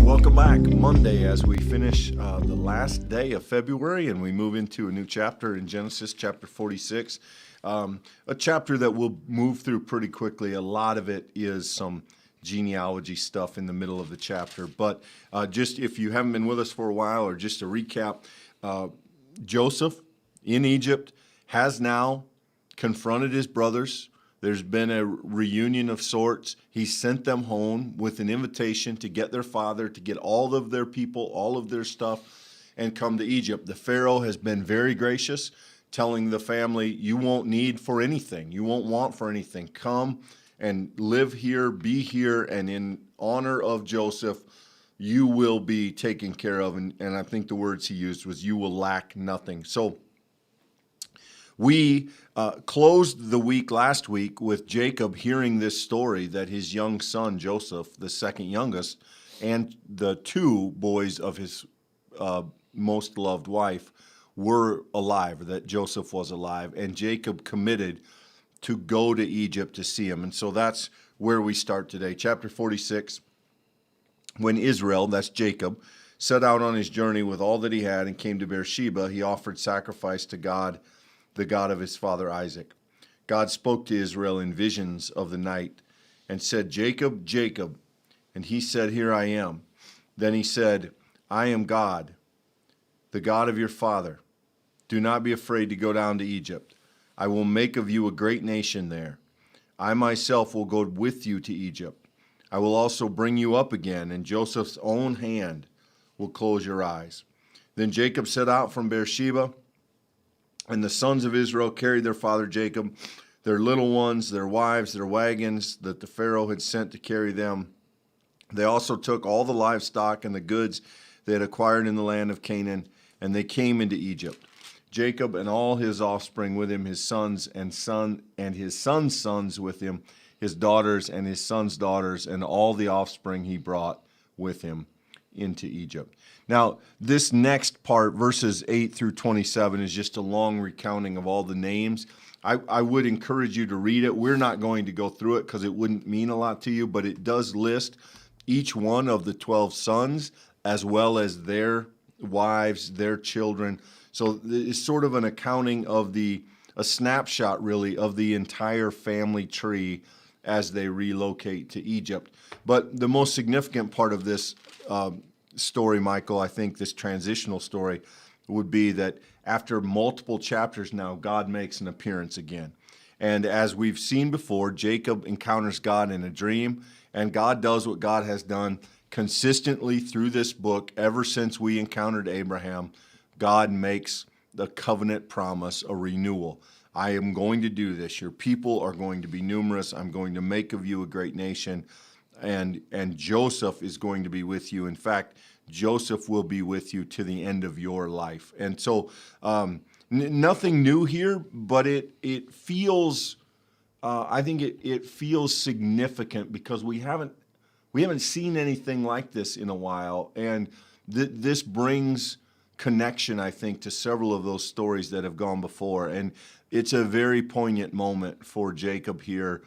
Welcome back. Monday, as we finish the last day of February and we move into a new chapter in Genesis, chapter 46. A chapter that we'll move through pretty quickly. A lot of it is some genealogy stuff in the middle of the chapter. But just if you haven't been with us for a while, or just to recap, Joseph in Egypt has now confronted his brothers. There's been a reunion of sorts. He sent them home with an invitation to get their father, to get all of their people, all of their stuff, and come to Egypt. The Pharaoh has been very gracious, telling the family, you won't need for anything. You won't want for anything. Come and live here, be here, and in honor of Joseph, you will be taken care of. And I think the words he used was, you will lack nothing. So we closed the week last week with Jacob hearing this story that his young son, Joseph, the second youngest, and the two boys of his most loved wife were alive, that Joseph was alive, and Jacob committed to go to Egypt to see him. And so that's where we start today. Chapter 46, when Israel, that's Jacob, set out on his journey with all that he had and came to Beersheba, he offered sacrifice to God, the God of his father Isaac. God spoke to Israel in visions of the night and said, Jacob, Jacob. And he said, here I am. Then he said, I am God, the God of your father. Do not be afraid to go down to Egypt. I will make of you a great nation there. I myself will go with you to Egypt. I will also bring you up again, and Joseph's own hand will close your eyes. Then Jacob set out from Beersheba, and the sons of Israel carried their father Jacob, their little ones, their wives, their wagons that the Pharaoh had sent to carry them. They also took all the livestock and the goods they had acquired in the land of Canaan, and they came into Egypt. Jacob and all his offspring with him, his sons and his sons' sons with him, his daughters and his sons' daughters, and all the offspring he brought with him into Egypt. Now, this next part, verses 8 through 27, is just a long recounting of all the names. I would encourage you to read it. We're not going to go through it because it wouldn't mean a lot to you, but it does list each one of the 12 sons as well as their wives, their children. So it's sort of an accounting of a snapshot, really, of the entire family tree as they relocate to Egypt. But the most significant part of this story, Michael, I think this transitional story, would be that after multiple chapters now, God makes an appearance again. And as we've seen before, Jacob encounters God in a dream, and God does what God has done consistently through this book ever since we encountered Abraham. God makes the covenant promise a renewal. I am going to do this. Your people are going to be numerous. I'm going to make of you a great nation. And Joseph is going to be with you. In fact, Joseph will be with you to the end of your life. And so nothing new here, but it feels, I think it feels significant because we haven't seen anything like this in a while. And this brings connection, I think, to several of those stories that have gone before. And it's a very poignant moment for Jacob here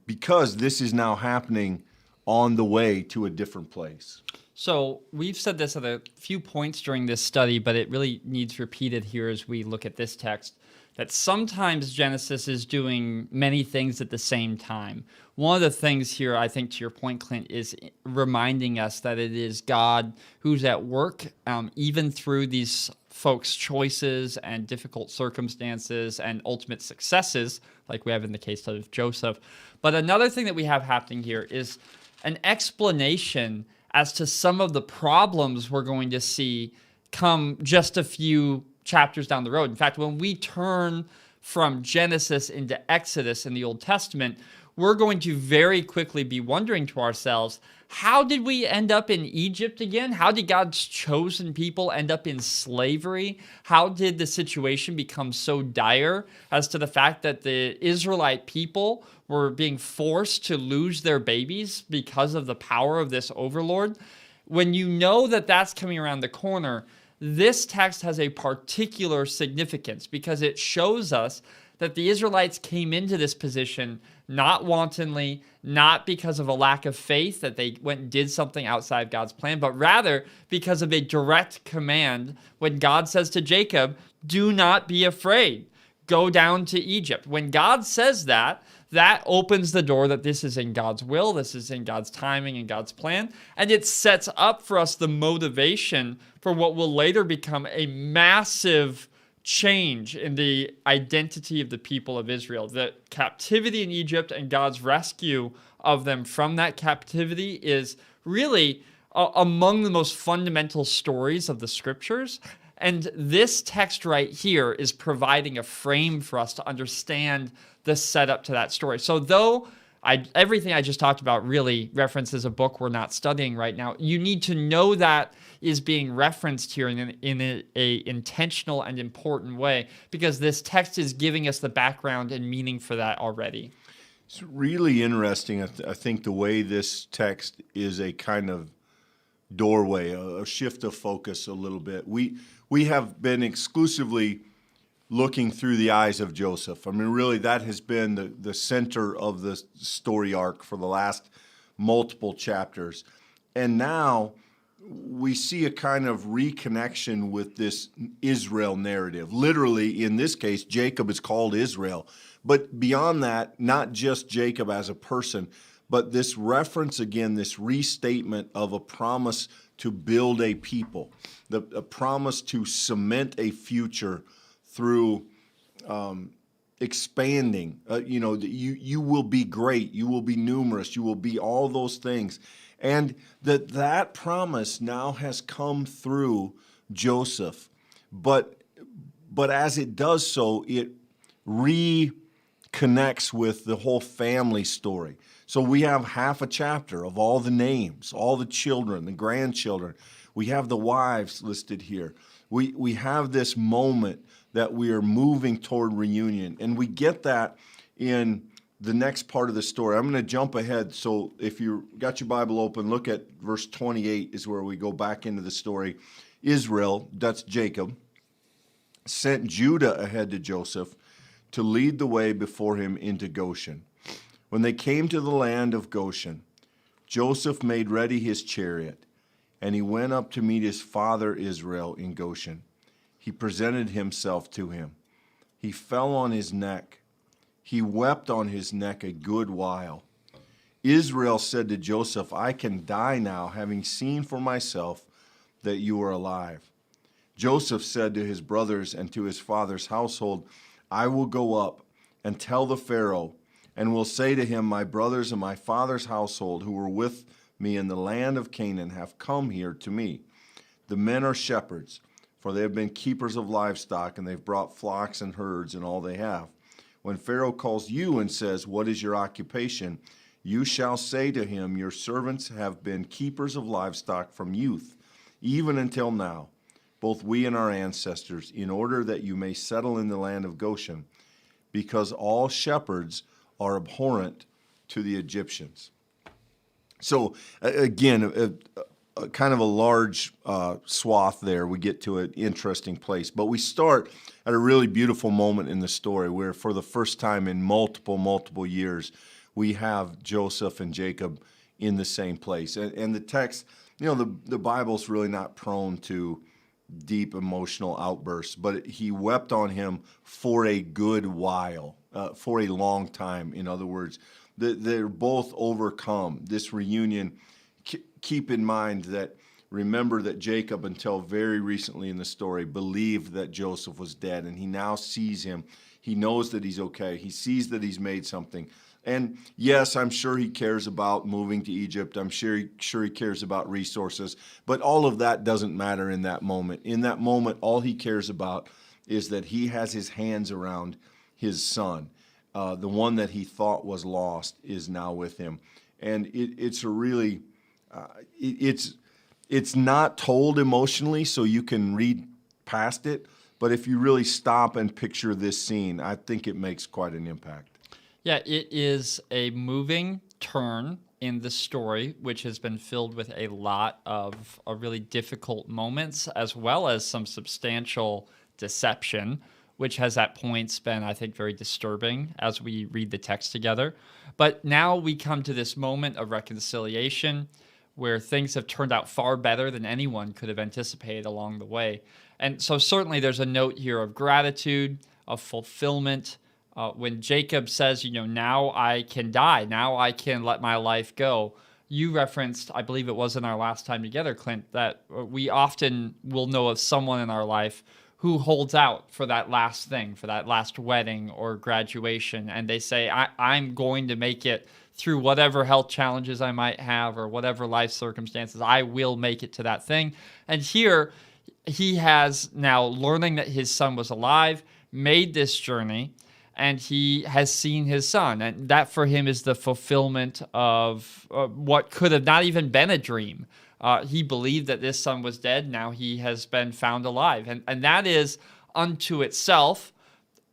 because this is now happening on the way to a different place. So we've said this at a few points during this study, but it really needs repeated here as we look at this text, that sometimes Genesis is doing many things at the same time. One of the things here, I think, to your point, Clint, is reminding us that it is God who's at work, even through these folks' choices and difficult circumstances and ultimate successes, like we have in the case of Joseph. But another thing that we have happening here is an explanation as to some of the problems we're going to see come just a few chapters down the road. In fact, when we turn from Genesis into Exodus in the Old Testament, we're going to very quickly be wondering to ourselves, how did we end up in Egypt again? How did God's chosen people end up in slavery? How did the situation become so dire as to the fact that the Israelite people were being forced to lose their babies because of the power of this overlord? When you know that that's coming around the corner, this text has a particular significance because it shows us that the Israelites came into this position not wantonly, not because of a lack of faith that they went and did something outside of God's plan, but rather because of a direct command when God says to Jacob, do not be afraid, go down to Egypt. When God says that, that opens the door that this is in God's will, this is in God's timing and God's plan, and it sets up for us the motivation for what will later become a massive change in the identity of the people of Israel. The captivity in Egypt and God's rescue of them from that captivity is really among the most fundamental stories of the scriptures. And this text right here is providing a frame for us to understand the setup to that story. So though everything I just talked about really references a book we're not studying right now, you need to know that is being referenced here in a intentional and important way, because this text is giving us the background and meaning for that already. It's really interesting, I think, the way this text is a kind of doorway, a shift of focus a little bit. We have been exclusively looking through the eyes of Joseph. I mean, really, that has been the center of the story arc for the last multiple chapters. And now we see a kind of reconnection with this Israel narrative. Literally, in this case, Jacob is called Israel. But beyond that, not just Jacob as a person, but this reference again, this restatement of a promise to build a people, a promise to cement a future through expanding. You will be great, you will be numerous, you will be all those things. And that promise now has come through Joseph. But as it does so, it reconnects with the whole family story. So we have half a chapter of all the names, all the children, the grandchildren. We have the wives listed here. We have this moment that we are moving toward reunion. And we get that in the next part of the story. I'm going to jump ahead. So if you got your Bible open, look at verse 28 is where we go back into the story. Israel, that's Jacob, sent Judah ahead to Joseph to lead the way before him into Goshen. When they came to the land of Goshen, Joseph made ready his chariot, and he went up to meet his father Israel in Goshen. He presented himself to him. He fell on his neck. He wept on his neck a good while. Israel said to Joseph, I can die now, having seen for myself that you are alive. Joseph said to his brothers and to his father's household, I will go up and tell the Pharaoh, and will say to him, my brothers and my father's household who were with me in the land of Canaan have come here to me. The men are shepherds, for they have been keepers of livestock, and they've brought flocks and herds and all they have. When Pharaoh calls you and says, what is your occupation? You shall say to him, your servants have been keepers of livestock from youth, even until now, both we and our ancestors, in order that you may settle in the land of Goshen, because all shepherds are abhorrent to the Egyptians. So again, a kind of a large swath there. We get to an interesting place. But we start at a really beautiful moment in the story where for the first time in multiple years, we have Joseph and Jacob in the same place. And the text, the Bible's really not prone to deep emotional outbursts, but he wept on him for a good while, for a long time. In other words, they're both overcome. This reunion, keep in mind that, remember that Jacob, until very recently in the story, believed that Joseph was dead, and he now sees him. He knows that he's okay. He sees that he's made something. And yes, I'm sure he cares about moving to Egypt. I'm sure he cares about resources. But all of that doesn't matter in that moment. In that moment, all he cares about is that he has his hands around his son. The one that he thought was lost is now with him. And it's a really, it's not told emotionally, so you can read past it. But if you really stop and picture this scene, I think it makes quite an impact. Yeah, it is a moving turn in the story, which has been filled with a lot of really difficult moments, as well as some substantial deception, which has at points been, I think, very disturbing as we read the text together. But now we come to this moment of reconciliation where things have turned out far better than anyone could have anticipated along the way. And so certainly there's a note here of gratitude, of fulfillment. When Jacob says, now I can die, now I can let my life go. You referenced, I believe it was in our last time together, Clint, that we often will know of someone in our life who holds out for that last thing, for that last wedding or graduation. And they say, I'm going to make it through whatever health challenges I might have or whatever life circumstances. I will make it to that thing. And here he has now, learning that his son was alive, made this journey, and he has seen his son. And that for him is the fulfillment of what could have not even been a dream. He believed that this son was dead. Now he has been found alive. And that is unto itself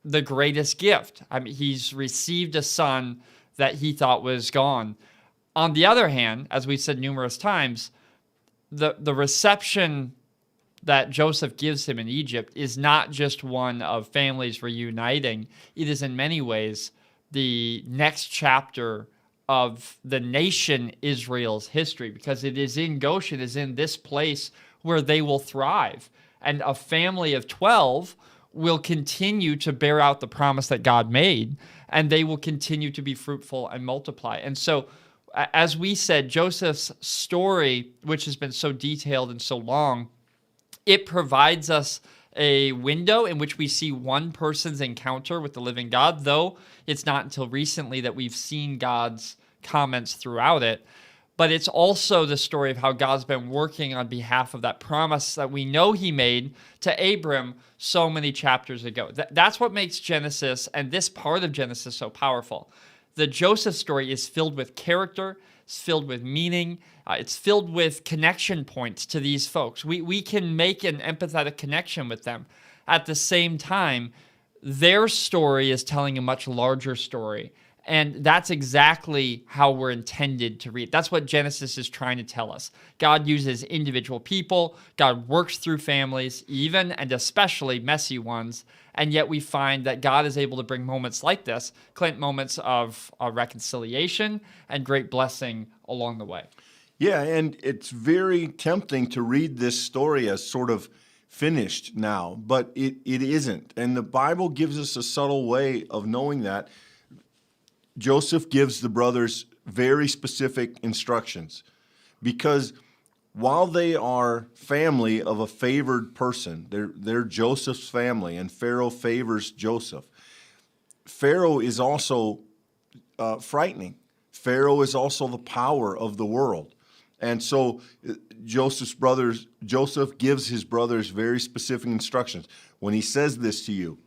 the greatest gift. I mean, he's received a son that he thought was gone. On the other hand, as we've said numerous times, the reception that Joseph gives him in Egypt is not just one of families reuniting. It is in many ways the next chapter of the nation Israel's history, because it is in Goshen, is in this place where they will thrive. And a family of 12 will continue to bear out the promise that God made, and they will continue to be fruitful and multiply. And so, as we said, Joseph's story, which has been so detailed and so long, it provides us a window in which we see one person's encounter with the living God, though it's not until recently that we've seen God's comments throughout it. But it's also the story of how God's been working on behalf of that promise that we know he made to Abram so many chapters ago. That's what makes Genesis and this part of Genesis so powerful. The Joseph story is filled with character, it's filled with meaning, it's filled with connection points to these folks. We can make an empathetic connection with them. At the same time, their story is telling a much larger story. And that's exactly how we're intended to read. That's what Genesis is trying to tell us. God uses individual people. God works through families, even and especially messy ones. And yet we find that God is able to bring moments like this, Clint, moments of reconciliation and great blessing along the way. Yeah, and it's very tempting to read this story as sort of finished now, but it isn't. And the Bible gives us a subtle way of knowing that. Joseph gives the brothers very specific instructions, because while they are family of a favored person, they're Joseph's family, and Pharaoh favors Joseph. Pharaoh is also frightening. Pharaoh is also the power of the world. And so Joseph gives his brothers very specific instructions. When he says this to you,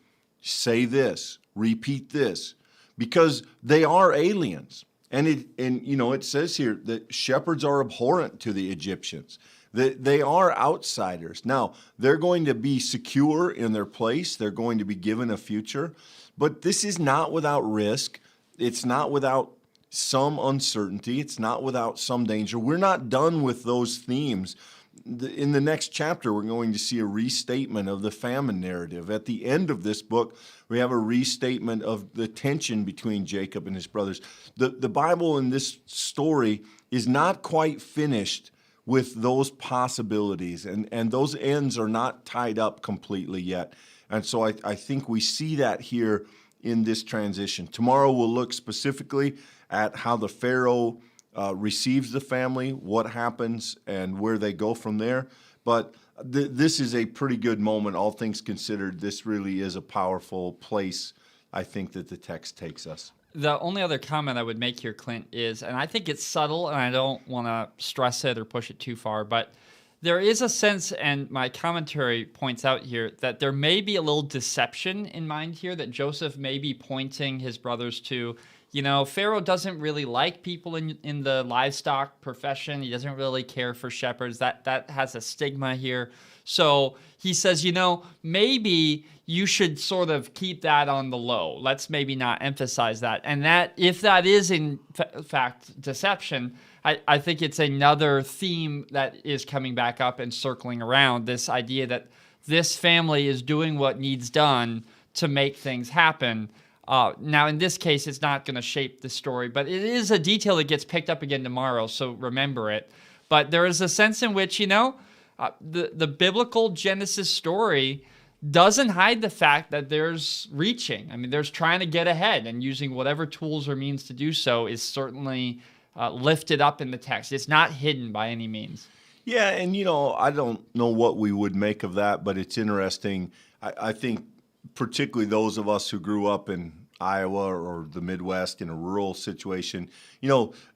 say this, repeat this, because they are aliens. And it says here that shepherds are abhorrent to the Egyptians. They are outsiders. Now, they're going to be secure in their place. They're going to be given a future. But this is not without risk. It's not without some uncertainty. It's not without some danger. We're not done with those themes. In the next chapter, we're going to see a restatement of the famine narrative. At the end of this book, we have a restatement of the tension between Jacob and his brothers. The Bible in this story is not quite finished with those possibilities, and those ends are not tied up completely yet. And so I think we see that here in this transition. Tomorrow we'll look specifically at how the Pharaoh receives the family, what happens, and where they go from there. But this is a pretty good moment, all things considered. This really is a powerful place, I think, that the text takes us. The only other comment I would make here, Clint, is, and I think it's subtle, and I don't want to stress it or push it too far, but there is a sense, and my commentary points out here, that there may be a little deception in mind here, that Joseph may be pointing his brothers to. Pharaoh doesn't really like people in the livestock profession. He doesn't really care for shepherds. That has a stigma here. So he says, maybe you should sort of keep that on the low. Let's maybe not emphasize that. And that, if that is in fact deception, I think it's another theme that is coming back up and circling around, this idea that this family is doing what needs done to make things happen. Now, in this case, it's not going to shape the story, but it is a detail that gets picked up again tomorrow, so remember it. But there is a sense in which, the biblical Genesis story doesn't hide the fact that there's reaching. I mean, there's trying to get ahead, and using whatever tools or means to do so is certainly lifted up in the text. It's not hidden by any means. Yeah, and I don't know what we would make of that, but it's interesting. I think particularly those of us who grew up in Iowa or the Midwest in a rural situation,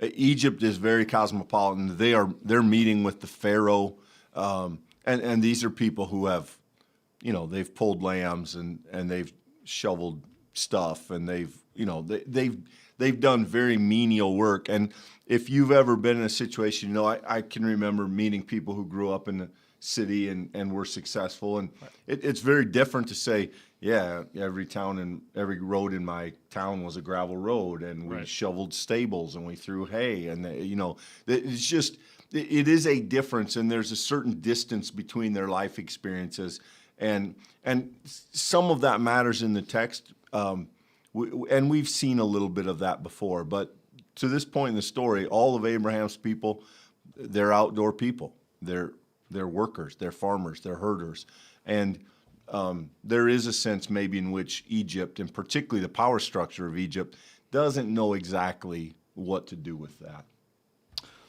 Egypt is very cosmopolitan. They're meeting with the Pharaoh, and these are people who have, they've pulled lambs and they've shoveled stuff, and they've done very menial work. And if you've ever been in a situation, I can remember meeting people who grew up in the city and were successful, and it's very different to say, yeah, every town and every road in my town was a gravel road, and we shoveled stables and we threw hay, and it's just, it is a difference, and there's a certain distance between their life experiences, and some of that matters in the text, and we've seen a little bit of that before. But to this point in the story, all of Abraham's people, they're outdoor people. They're workers, they're farmers, they're herders, and there is a sense maybe in which Egypt, and particularly the power structure of Egypt, doesn't know exactly what to do with that.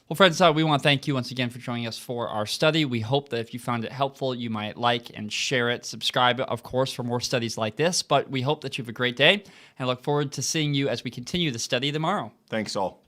Well, friends, we want to thank you once again for joining us for our study. We hope that if you found it helpful, you might like and share it. Subscribe, of course, for more studies like this. But we hope that you have a great day and look forward to seeing you as we continue the study tomorrow. Thanks all.